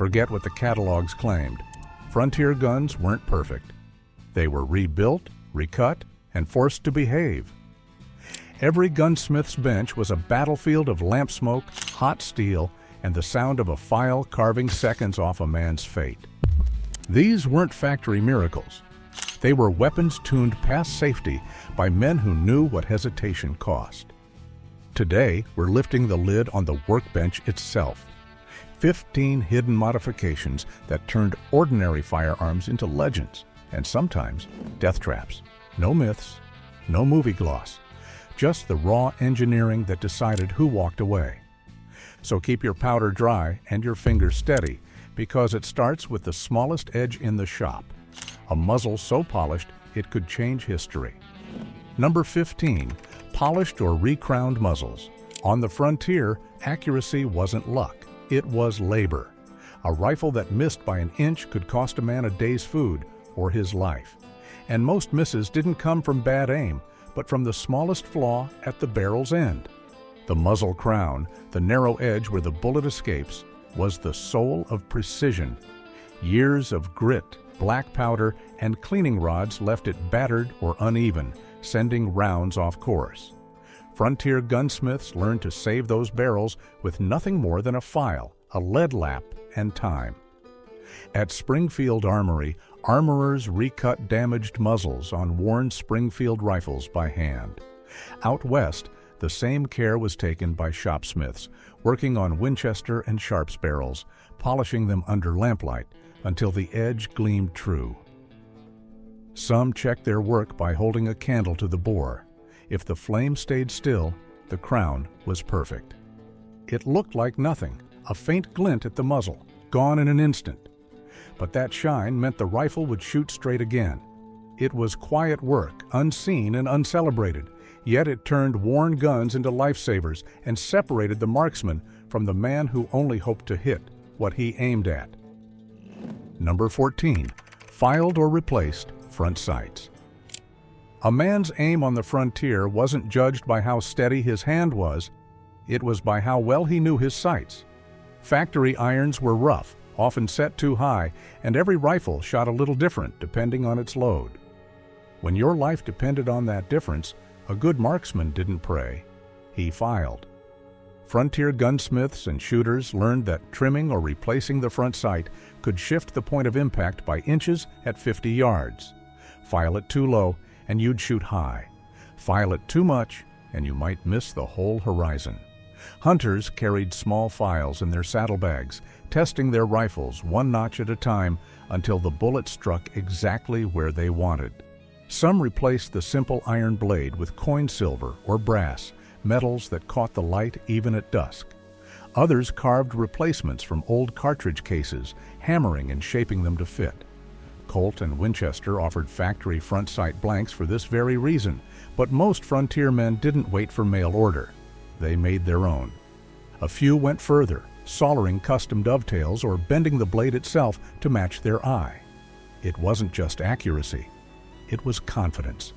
Forget what the catalogs claimed. Frontier guns weren't perfect. They were rebuilt, recut, and forced to behave. Every gunsmith's bench was a battlefield of lamp smoke, hot steel, and the sound of a file carving seconds off a man's fate. These weren't factory miracles. They were weapons tuned past safety by men who knew what hesitation cost. Today, we're lifting the lid on the workbench itself. 15 hidden modifications that turned ordinary firearms into legends, and sometimes death traps. No myths, no movie gloss, just the raw engineering that decided who walked away. So keep your powder dry and your fingers steady, because it starts with the smallest edge in the shop, a muzzle so polished it could change history. Number 15, polished or recrowned muzzles. On the frontier, accuracy wasn't luck, it was labor. A rifle that missed by an inch could cost a man a day's food or his life. And most misses didn't come from bad aim, but from the smallest flaw at the barrel's end. The muzzle crown, the narrow edge where the bullet escapes, was the soul of precision. Years of grit, black powder, and cleaning rods left it battered or uneven, sending rounds off course. Frontier gunsmiths learned to save those barrels with nothing more than a file, a lead lap, and time. At Springfield Armory, armorers recut damaged muzzles on worn Springfield rifles by hand. Out west, the same care was taken by shopsmiths, working on Winchester and Sharps barrels, polishing them under lamplight until the edge gleamed true. Some checked their work by holding a candle to the bore. If the flame stayed still, the crown was perfect. It looked like nothing, a faint glint at the muzzle, gone in an instant. But that shine meant the rifle would shoot straight again. It was quiet work, unseen and uncelebrated, yet it turned worn guns into lifesavers and separated the marksman from the man who only hoped to hit what he aimed at. Number 14, filed or replaced front sights. A man's aim on the frontier wasn't judged by how steady his hand was, it was by how well he knew his sights. Factory irons were rough, often set too high, and every rifle shot a little different depending on its load. When your life depended on that difference, a good marksman didn't pray, he filed. Frontier gunsmiths and shooters learned that trimming or replacing the front sight could shift the point of impact by inches at 50 yards. File it too low, and you'd shoot high. File it too much, and you might miss the whole horizon. Hunters carried small files in their saddlebags, testing their rifles one notch at a time until the bullet struck exactly where they wanted. Some replaced the simple iron blade with coin silver or brass, metals that caught the light even at dusk. Others carved replacements from old cartridge cases, hammering and shaping them to fit. Colt and Winchester offered factory front sight blanks for this very reason, but most frontier men didn't wait for mail order. They made their own. A few went further, soldering custom dovetails or bending the blade itself to match their eye. It wasn't just accuracy, it was confidence.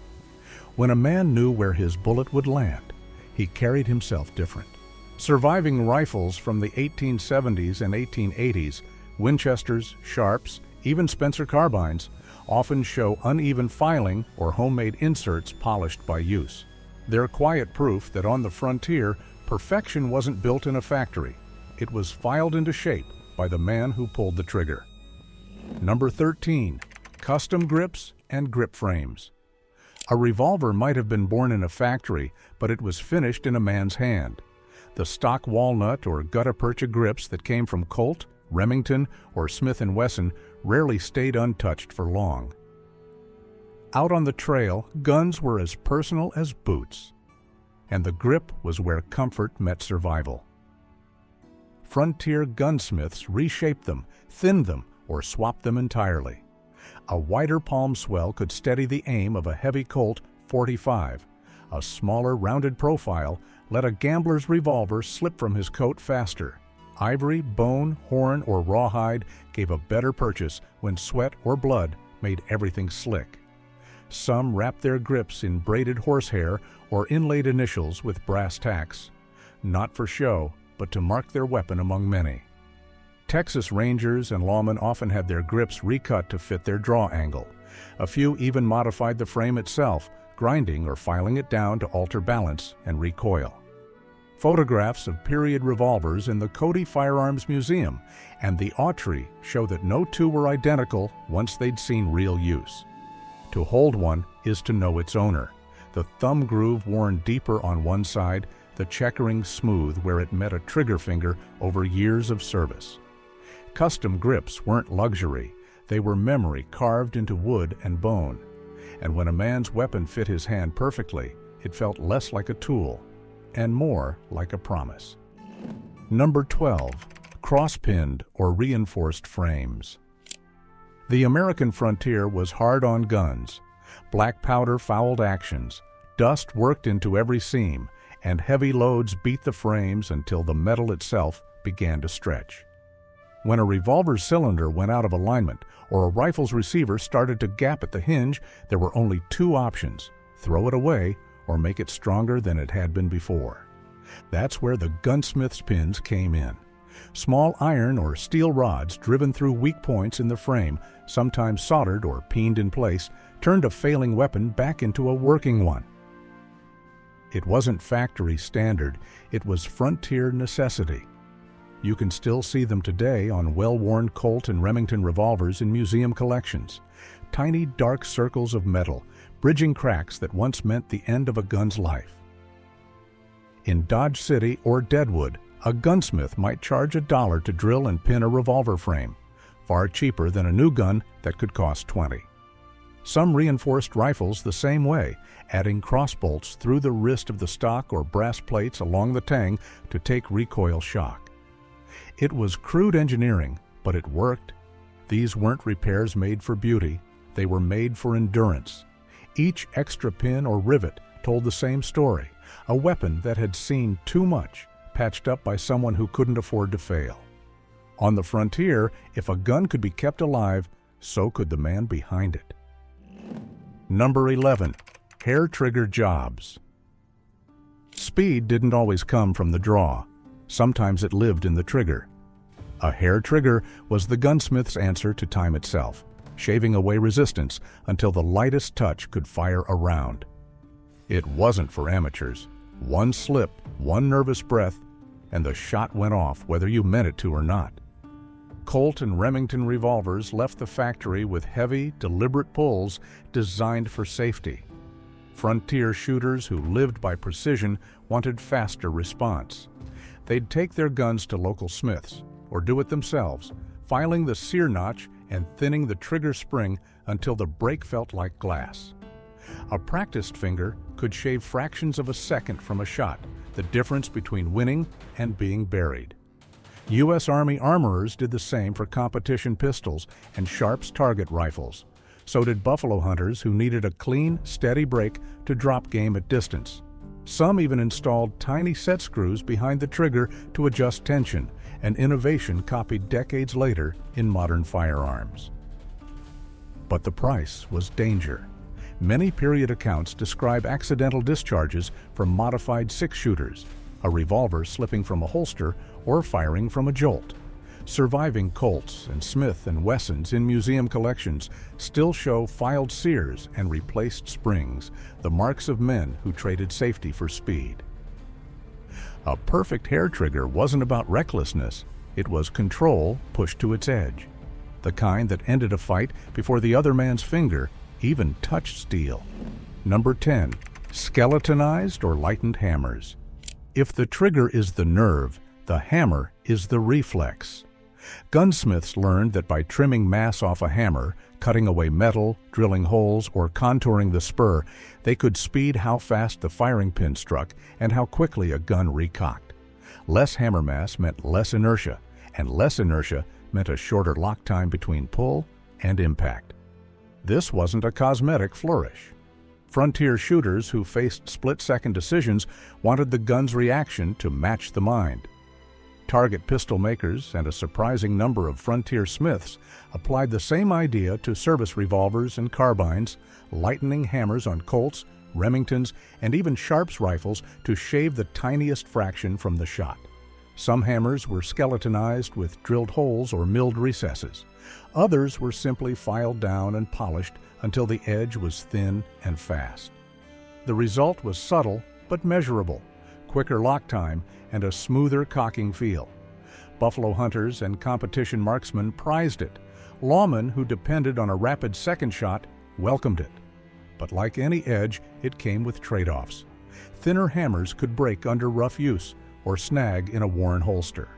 When a man knew where his bullet would land, he carried himself different. Surviving rifles from the 1870s and 1880s, Winchesters, Sharps, even Spencer carbines, often show uneven filing or homemade inserts polished by use. They're quiet proof that on the frontier, perfection wasn't built in a factory. It was filed into shape by the man who pulled the trigger. Number 13, custom grips and grip frames. A revolver might have been born in a factory, but it was finished in a man's hand. The stock walnut or gutta-percha grips that came from Colt, Remington, or Smith & Wesson rarely stayed untouched for long. Out on the trail, guns were as personal as boots, and the grip was where comfort met survival. Frontier gunsmiths reshaped them, thinned them, or swapped them entirely. A wider palm swell could steady the aim of a heavy Colt .45. A smaller, rounded profile let a gambler's revolver slip from his coat faster. Ivory, bone, horn, or rawhide gave a better purchase when sweat or blood made everything slick. Some wrapped their grips in braided horsehair or inlaid initials with brass tacks, not for show, but to mark their weapon among many. Texas Rangers and lawmen often had their grips recut to fit their draw angle. A few even modified the frame itself, grinding or filing it down to alter balance and recoil. Photographs of period revolvers in the Cody Firearms Museum and the Autry show that no two were identical once they'd seen real use. To hold one is to know its owner. The thumb groove worn deeper on one side, the checkering smooth where it met a trigger finger over years of service. Custom grips weren't luxury. They were memory carved into wood and bone. And when a man's weapon fit his hand perfectly, it felt less like a tool and more like a promise. Number 12. Cross-pinned or reinforced frames. The American frontier was hard on guns. Black powder fouled actions, dust worked into every seam, and heavy loads beat the frames until the metal itself began to stretch. When a revolver's cylinder went out of alignment or a rifle's receiver started to gap at the hinge, there were only two options: throw it away or make it stronger than it had been before. That's where the gunsmith's pins came in. Small iron or steel rods driven through weak points in the frame, sometimes soldered or peened in place, turned a failing weapon back into a working one. It wasn't factory standard, it was frontier necessity. You can still see them today on well-worn Colt and Remington revolvers in museum collections. Tiny dark circles of metal, bridging cracks that once meant the end of a gun's life. In Dodge City or Deadwood, a gunsmith might charge $1 to drill and pin a revolver frame, far cheaper than a new gun that could cost $20. Some reinforced rifles the same way, adding crossbolts through the wrist of the stock or brass plates along the tang to take recoil shock. It was crude engineering, but it worked. These weren't repairs made for beauty, they were made for endurance. Each extra pin or rivet told the same story, a weapon that had seen too much, patched up by someone who couldn't afford to fail. On the frontier, if a gun could be kept alive, so could the man behind it. Number 11. Hair trigger jobs. Speed didn't always come from the draw. Sometimes it lived in the trigger. A hair trigger was the gunsmith's answer to time itself, shaving away resistance until the lightest touch could fire a round. It wasn't for amateurs. One slip, one nervous breath, and the shot went off whether you meant it to or not. Colt and Remington revolvers left the factory with heavy, deliberate pulls designed for safety. Frontier shooters who lived by precision wanted faster response. They'd take their guns to local smiths, or do it themselves, filing the sear notch and thinning the trigger spring until the break felt like glass. A practiced finger could shave fractions of a second from a shot, the difference between winning and being buried. U.S. Army armorers did the same for competition pistols and Sharps target rifles. So did buffalo hunters who needed a clean, steady break to drop game at distance. Some even installed tiny set screws behind the trigger to adjust tension, an innovation copied decades later in modern firearms. But the price was danger. Many period accounts describe accidental discharges from modified six-shooters, a revolver slipping from a holster or firing from a jolt. Surviving Colts and Smith & Wessons in museum collections still show filed sears and replaced springs, the marks of men who traded safety for speed. A perfect hair trigger wasn't about recklessness, it was control pushed to its edge. The kind that ended a fight before the other man's finger even touched steel. Number 10. Skeletonized or lightened hammers. If the trigger is the nerve, the hammer is the reflex. Gunsmiths learned that by trimming mass off a hammer, cutting away metal, drilling holes, or contouring the spur, they could speed how fast the firing pin struck and how quickly a gun recocked. Less hammer mass meant less inertia, and less inertia meant a shorter lock time between pull and impact. This wasn't a cosmetic flourish. Frontier shooters who faced split-second decisions wanted the gun's reaction to match the mind. Target pistol makers and a surprising number of frontier smiths applied the same idea to service revolvers and carbines, lightening hammers on Colts, Remingtons, and even Sharps rifles to shave the tiniest fraction from the shot. Some hammers were skeletonized with drilled holes or milled recesses. Others were simply filed down and polished until the edge was thin and fast. The result was subtle but measurable, quicker lock time, and a smoother cocking feel. Buffalo hunters and competition marksmen prized it. Lawmen who depended on a rapid second shot welcomed it. But like any edge, it came with trade-offs. Thinner hammers could break under rough use or snag in a worn holster.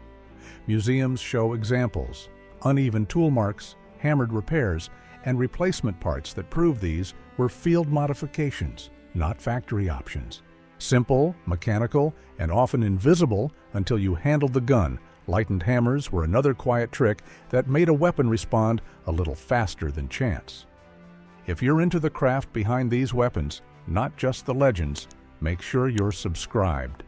Museums show examples, uneven tool marks, hammered repairs, and replacement parts that prove these were field modifications, not factory options. Simple, mechanical, and often invisible until you handled the gun, lightened hammers were another quiet trick that made a weapon respond a little faster than chance. If you're into the craft behind these weapons, not just the legends, make sure you're subscribed.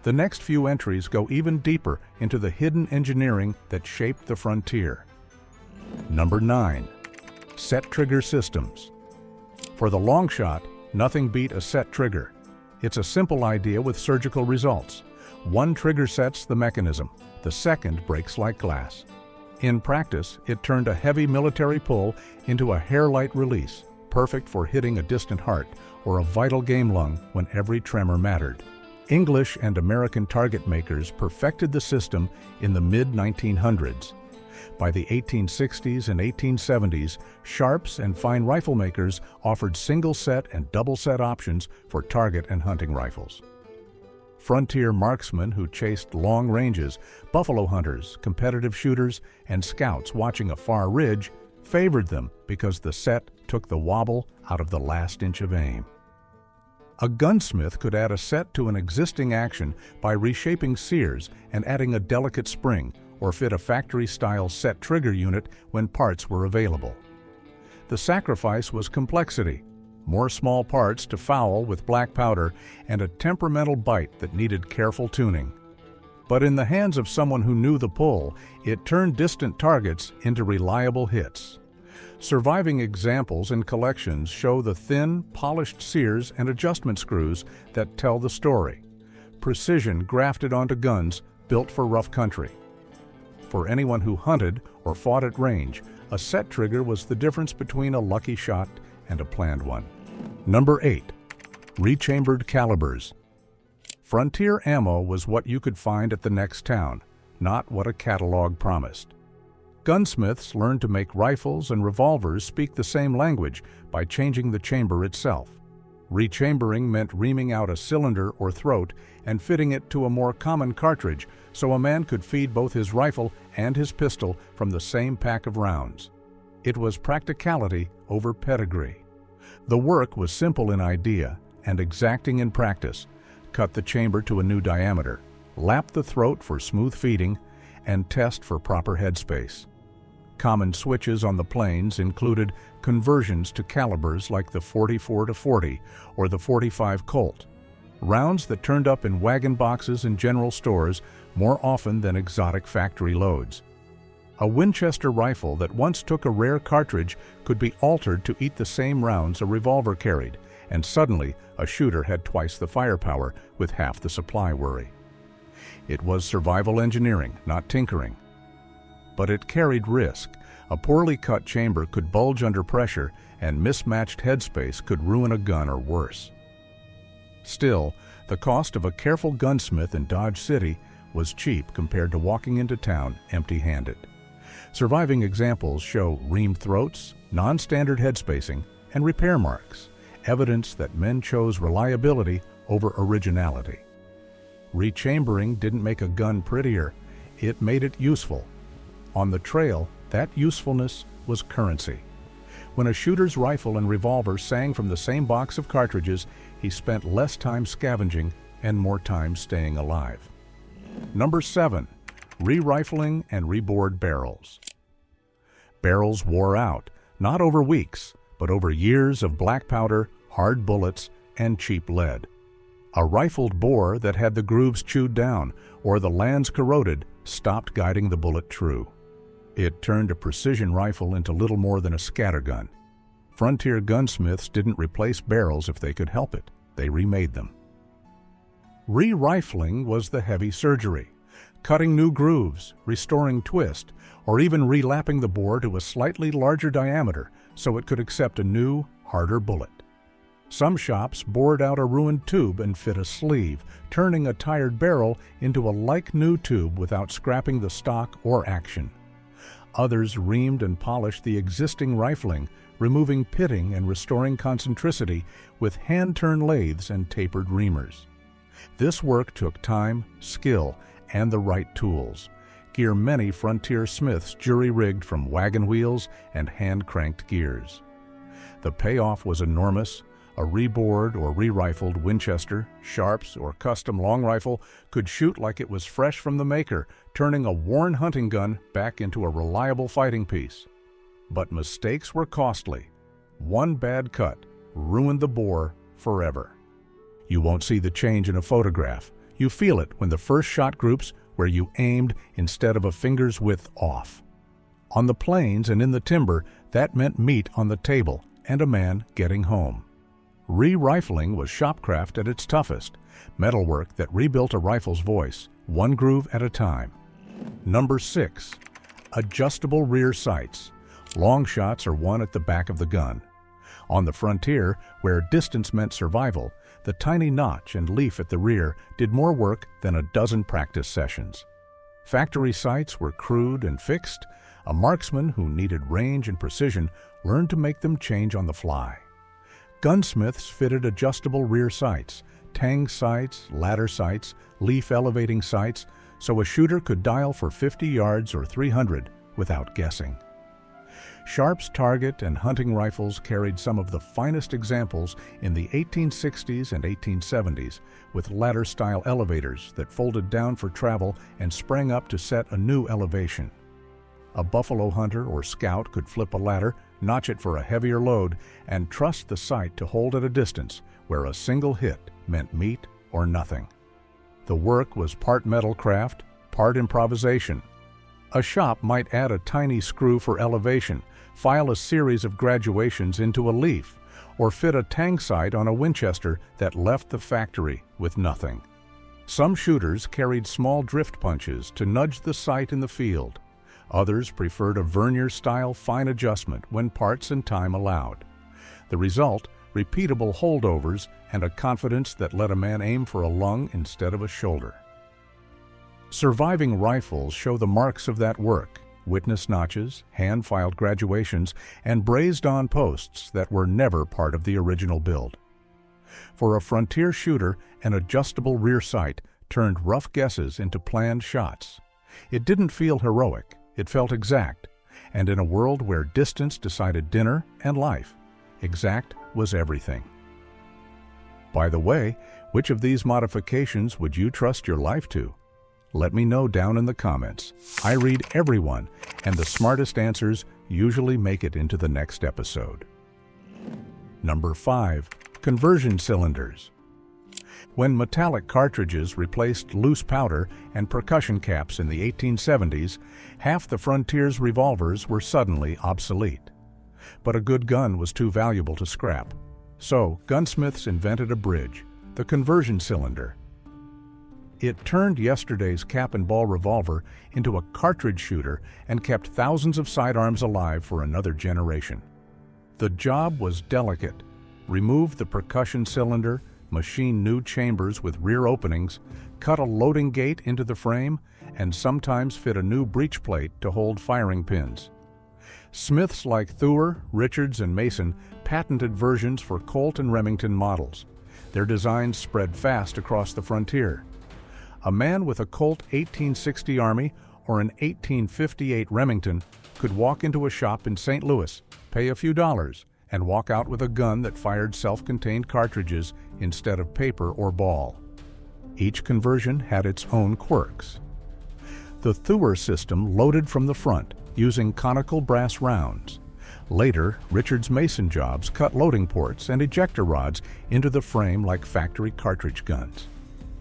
The next few entries go even deeper into the hidden engineering that shaped the frontier. Number 9. Set trigger systems. For the long shot, nothing beat a set trigger. It's a simple idea with surgical results. One trigger sets the mechanism, the second breaks like glass. In practice, it turned a heavy military pull into a hair-light release, perfect for hitting a distant heart or a vital game lung when every tremor mattered. English and American target makers perfected the system in the mid-1900s. By the 1860s and 1870s, sharps and fine rifle makers offered single-set and double-set options for target and hunting rifles. Frontier marksmen who chased long ranges, buffalo hunters, competitive shooters, and scouts watching a far ridge favored them because the set took the wobble out of the last inch of aim. A gunsmith could add a set to an existing action by reshaping sears and adding a delicate spring, or fit a factory-style set trigger unit when parts were available. The sacrifice was complexity, more small parts to foul with black powder, and a temperamental bite that needed careful tuning. But in the hands of someone who knew the pull, it turned distant targets into reliable hits. Surviving examples in collections show the thin, polished sears and adjustment screws that tell the story. Precision grafted onto guns built for rough country. For anyone who hunted or fought at range, a set trigger was the difference between a lucky shot and a planned one. Number 8. Rechambered calibers. Frontier ammo was what you could find at the next town, not what a catalog promised. Gunsmiths learned to make rifles and revolvers speak the same language by changing the chamber itself. Rechambering meant reaming out a cylinder or throat and fitting it to a more common cartridge so a man could feed both his rifle and his pistol from the same pack of rounds. It was practicality over pedigree. The work was simple in idea and exacting in practice. Cut the chamber to a new diameter, lap the throat for smooth feeding, and test for proper headspace. Common switches on the planes included conversions to calibers like the .44-40 or the .45 Colt, rounds that turned up in wagon boxes in general stores more often than exotic factory loads. A Winchester rifle that once took a rare cartridge could be altered to eat the same rounds a revolver carried, and suddenly a shooter had twice the firepower with half the supply worry. It was survival engineering, not tinkering. But it carried risk. A poorly cut chamber could bulge under pressure, and mismatched headspace could ruin a gun or worse. Still, the cost of a careful gunsmith in Dodge City was cheap compared to walking into town empty-handed. Surviving examples show reamed throats, non-standard headspacing, and repair marks, evidence that men chose reliability over originality. Rechambering didn't make a gun prettier, it made it useful. On the trail, that usefulness was currency. When a shooter's rifle and revolver sang from the same box of cartridges, he spent less time scavenging and more time staying alive. Number 7. Re-rifling and rebored barrels. Barrels wore out, not over weeks, but over years of black powder, hard bullets, and cheap lead. A rifled bore that had the grooves chewed down or the lands corroded stopped guiding the bullet true. It turned a precision rifle into little more than a scattergun. Frontier gunsmiths didn't replace barrels if they could help it. They remade them. Re-rifling was the heavy surgery. cutting new grooves, restoring twist, or even relapping the bore to a slightly larger diameter so it could accept a new, harder bullet. Some shops bored out a ruined tube and fit a sleeve, turning a tired barrel into a like-new tube without scrapping the stock or action. Others reamed and polished the existing rifling, removing pitting and restoring concentricity with hand-turn lathes and tapered reamers. This work took time, skill, and the right tools, gear many frontier smiths jury-rigged from wagon wheels and hand-cranked gears. The payoff was enormous. A rebored or re-rifled Winchester, Sharps, or custom long rifle could shoot like it was fresh from the maker, turning a worn hunting gun back into a reliable fighting piece. But mistakes were costly. One bad cut ruined the bore forever. You won't see the change in a photograph. You feel it when the first shot groups where you aimed instead of a finger's width off. On the plains and in the timber, that meant meat on the table and a man getting home. Re-rifling was shopcraft at its toughest, metalwork that rebuilt a rifle's voice, one groove at a time. Number 6. Adjustable rear sights. Long shots are won at the back of the gun. On the frontier, where distance meant survival, the tiny notch and leaf at the rear did more work than a dozen practice sessions. Factory sights were crude and fixed. A marksman who needed range and precision learned to make them change on the fly. Gunsmiths fitted adjustable rear sights, tang sights, ladder sights, leaf elevating sights, so a shooter could dial for 50 yards or 300 without guessing. Sharp's target and hunting rifles carried some of the finest examples in the 1860s and 1870s, with ladder-style elevators that folded down for travel and sprang up to set a new elevation. A buffalo hunter or scout could flip a ladder, notch it for a heavier load, and trust the sight to hold at a distance where a single hit meant meat or nothing. The work was part metal craft, part improvisation. A shop might add a tiny screw for elevation, file a series of graduations into a leaf, or fit a tang sight on a Winchester that left the factory with nothing. Some shooters carried small drift punches to nudge the sight in the field. Others preferred a vernier-style fine adjustment when parts and time allowed. The result, repeatable holdovers and a confidence that let a man aim for a lung instead of a shoulder. Surviving rifles show the marks of that work: witness notches, hand-filed graduations, and brazed-on posts that were never part of the original build. For a frontier shooter, an adjustable rear sight turned rough guesses into planned shots. It didn't feel heroic. It felt exact, and in a world where distance decided dinner and life, exact was everything. By the way, which of these modifications would you trust your life to? Let me know down in the comments. I read everyone, and the smartest answers usually make it into the next episode. Number 5. Conversion cylinders. When metallic cartridges replaced loose powder and percussion caps in the 1870s, half the frontier's revolvers were suddenly obsolete. But a good gun was too valuable to scrap. So, gunsmiths invented a bridge, the conversion cylinder. It turned yesterday's cap-and-ball revolver into a cartridge shooter and kept thousands of sidearms alive for another generation. The job was delicate. Remove the percussion cylinder, machine new chambers with rear openings, cut a loading gate into the frame, and sometimes fit a new breech plate to hold firing pins. Smiths like Thur, Richards, and Mason patented versions for Colt and Remington models. Their designs spread fast across the frontier. A man with a Colt 1860 Army or an 1858 Remington could walk into a shop in St. Louis, pay a few dollars, and walk out with a gun that fired self-contained cartridges instead of paper or ball. Each conversion had its own quirks. The Thur system loaded from the front, using conical brass rounds. Later, Richards Mason jobs cut loading ports and ejector rods into the frame like factory cartridge guns.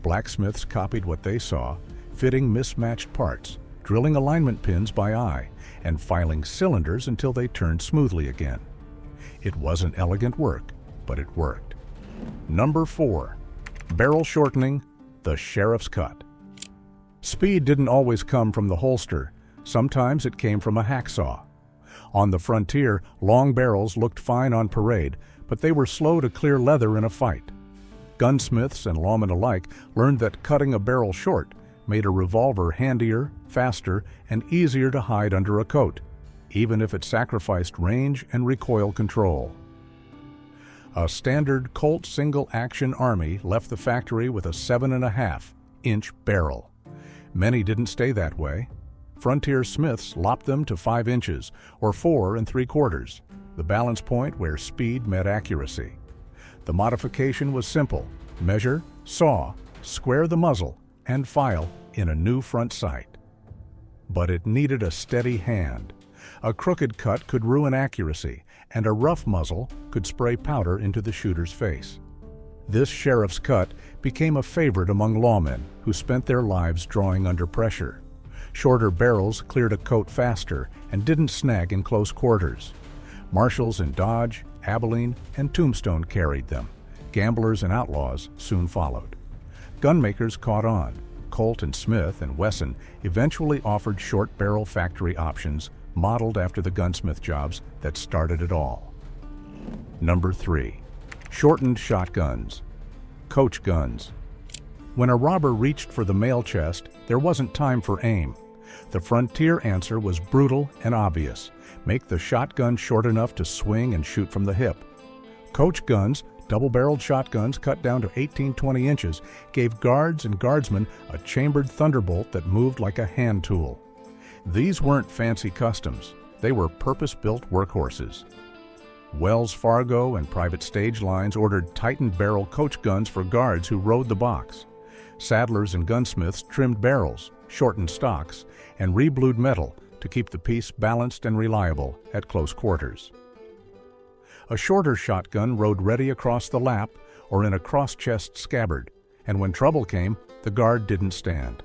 Blacksmiths copied what they saw, fitting mismatched parts, drilling alignment pins by eye, and filing cylinders until they turned smoothly again. It wasn't elegant work, but it worked. Number 4. Barrel shortening, the sheriff's cut. Speed didn't always come from the holster. Sometimes it came from a hacksaw. On the frontier, long barrels looked fine on parade, but they were slow to clear leather in a fight. Gunsmiths and lawmen alike learned that cutting a barrel short made a revolver handier, faster, and easier to hide under a coat, even if it sacrificed range and recoil control. A standard Colt single-action Army left the factory with a 7.5-inch barrel. Many didn't stay that way. Frontier smiths lopped them to 5 inches, or 4 3/4, the balance point where speed met accuracy. The modification was simple: measure, saw, square the muzzle, and file in a new front sight. But it needed a steady hand. A crooked cut could ruin accuracy, and a rough muzzle could spray powder into the shooter's face. This sheriff's cut became a favorite among lawmen who spent their lives drawing under pressure. Shorter barrels cleared a coat faster and didn't snag in close quarters. Marshals in Dodge, Abilene, and Tombstone carried them. Gamblers and outlaws soon followed. Gunmakers caught on. Colt and Smith and Wesson eventually offered short barrel factory options modeled after the gunsmith jobs that started it all. Number 3. Shortened shotguns. Coach guns. When a robber reached for the mail chest, there wasn't time for aim. The frontier answer was brutal and obvious: make the shotgun short enough to swing and shoot from the hip. Coach guns, double-barreled shotguns cut down to 18-20 inches, gave guards and guardsmen a chambered thunderbolt that moved like a hand tool. These weren't fancy customs. They were purpose-built workhorses. Wells Fargo and private stage lines ordered tightened barrel coach guns for guards who rode the box. Saddlers and gunsmiths trimmed barrels, shortened stocks, and reblued metal to keep the piece balanced and reliable at close quarters. A shorter shotgun rode ready across the lap or in a cross-chest scabbard, and when trouble came, the guard didn't stand.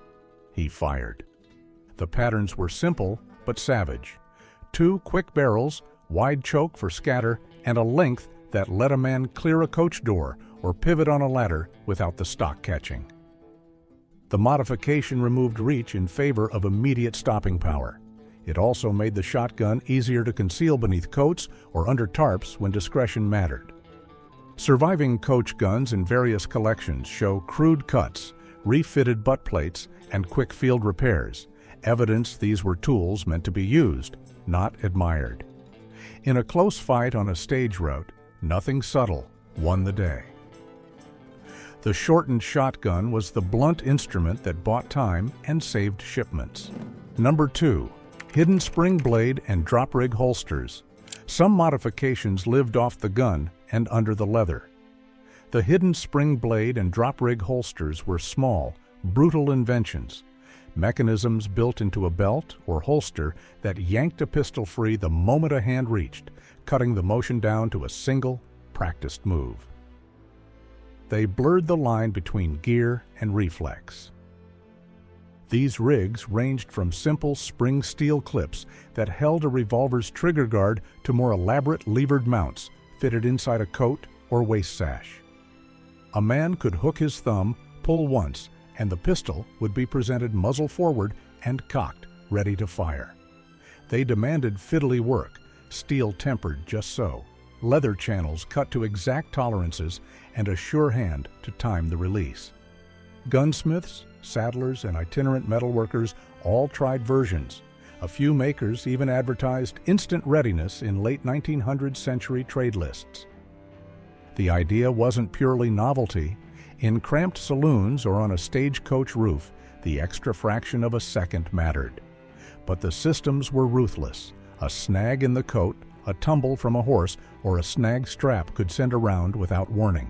He fired. The patterns were simple but savage. 2 quick barrels, wide choke for scatter, and a length that let a man clear a coach door or pivot on a ladder without the stock catching. The modification removed reach in favor of immediate stopping power. It also made the shotgun easier to conceal beneath coats or under tarps when discretion mattered. Surviving coach guns in various collections show crude cuts, refitted butt plates, and quick field repairs, evidence these were tools meant to be used, not admired. In a close fight on a stage route, nothing subtle won the day. The shortened shotgun was the blunt instrument that bought time and saved shipments. Number 2. Hidden spring blade and drop rig holsters. Some modifications lived off the gun and under the leather. The hidden spring blade and drop rig holsters were small, brutal inventions. Mechanisms built into a belt or holster that yanked a pistol free the moment a hand reached, cutting the motion down to a single, practiced move. They blurred the line between gear and reflex. These rigs ranged from simple spring steel clips that held a revolver's trigger guard to more elaborate levered mounts fitted inside a coat or waist sash. A man could hook his thumb, pull once, and the pistol would be presented muzzle forward and cocked, ready to fire. They demanded fiddly work, steel tempered just so, leather channels cut to exact tolerances, and a sure hand to time the release. Gunsmiths, saddlers, and itinerant metalworkers all tried versions. A few makers even advertised instant readiness in late 1900 century trade lists. The idea wasn't purely novelty. In cramped saloons or on a stagecoach roof, the extra fraction of a second mattered. But the systems were ruthless. A snag in the coat, a tumble from a horse, or a snag strap could send a round without warning.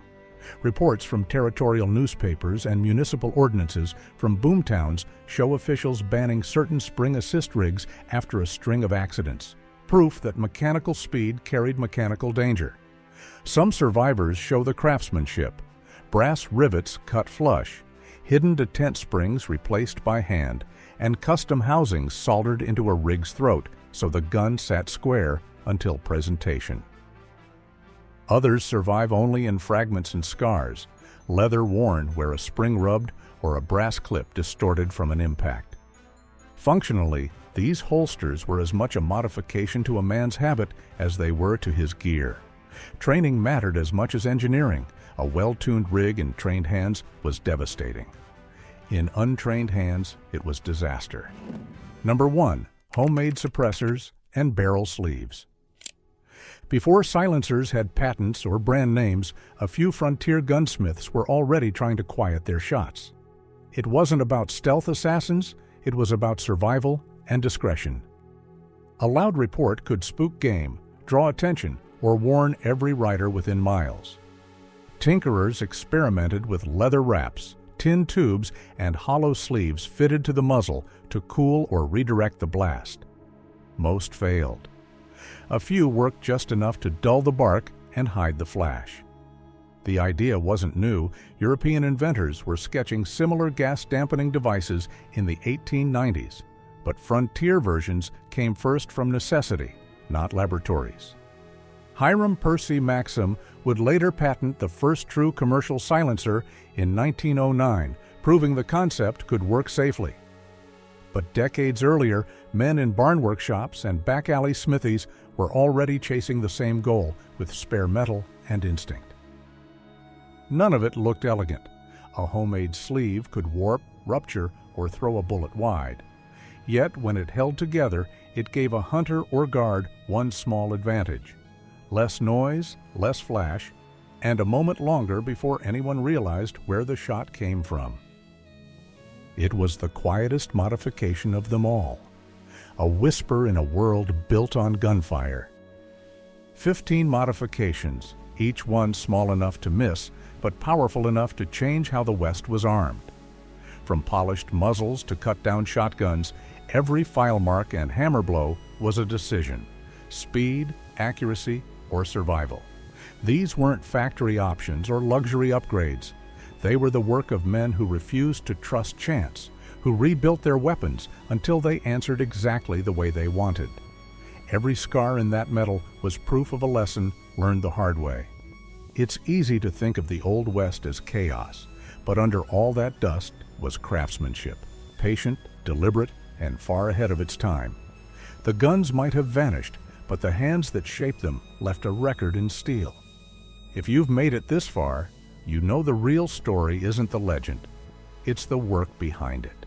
Reports from territorial newspapers and municipal ordinances from boomtowns show officials banning certain spring assist rigs after a string of accidents, proof that mechanical speed carried mechanical danger. Some survivors show the craftsmanship: brass rivets cut flush, hidden detent springs replaced by hand, and custom housings soldered into a rig's throat so the gun sat square until presentation. Others survive only in fragments and scars. leather worn where a spring rubbed or a brass clip distorted from an impact. Functionally, these holsters were as much a modification to a man's habit as they were to his gear. Training mattered as much as engineering. A well-tuned rig in trained hands was devastating. In untrained hands, it was disaster. Number 1. Homemade suppressors and barrel sleeves. Before silencers had patents or brand names, a few frontier gunsmiths were already trying to quiet their shots. It wasn't about stealth assassins, it was about survival and discretion. A loud report could spook game, draw attention, or warn every rider within miles. Tinkerers experimented with leather wraps, tin tubes, and hollow sleeves fitted to the muzzle to cool or redirect the blast. Most failed. A few worked just enough to dull the bark and hide the flash. The idea wasn't new. European inventors were sketching similar gas-dampening devices in the 1890s, but frontier versions came first from necessity, not laboratories. Hiram Percy Maxim would later patent the first true commercial silencer in 1909, proving the concept could work safely. But decades earlier, men in barn workshops and back-alley smithies were already chasing the same goal with spare metal and instinct. None of it looked elegant. A homemade sleeve could warp, rupture, or throw a bullet wide. Yet when it held together, it gave a hunter or guard one small advantage: less noise, less flash, and a moment longer before anyone realized where the shot came from. It was the quietest modification of them all, a whisper in a world built on gunfire. 15 modifications, each one small enough to miss, but powerful enough to change how the West was armed. From polished muzzles to cut-down shotguns, every file mark and hammer blow was a decision: speed, accuracy, or survival. These weren't factory options or luxury upgrades. They were the work of men who refused to trust chance, who rebuilt their weapons until they answered exactly the way they wanted. Every scar in that metal was proof of a lesson learned the hard way. It's easy to think of the Old West as chaos, but under all that dust was craftsmanship, patient, deliberate, and far ahead of its time. The guns might have vanished, but the hands that shaped them left a record in steel. If you've made it this far, you know the real story isn't the legend, it's the work behind it.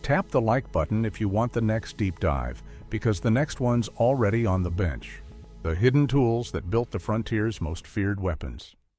Tap the like button if you want the next deep dive, because the next one's already on the bench. The hidden tools that built the frontier's most feared weapons.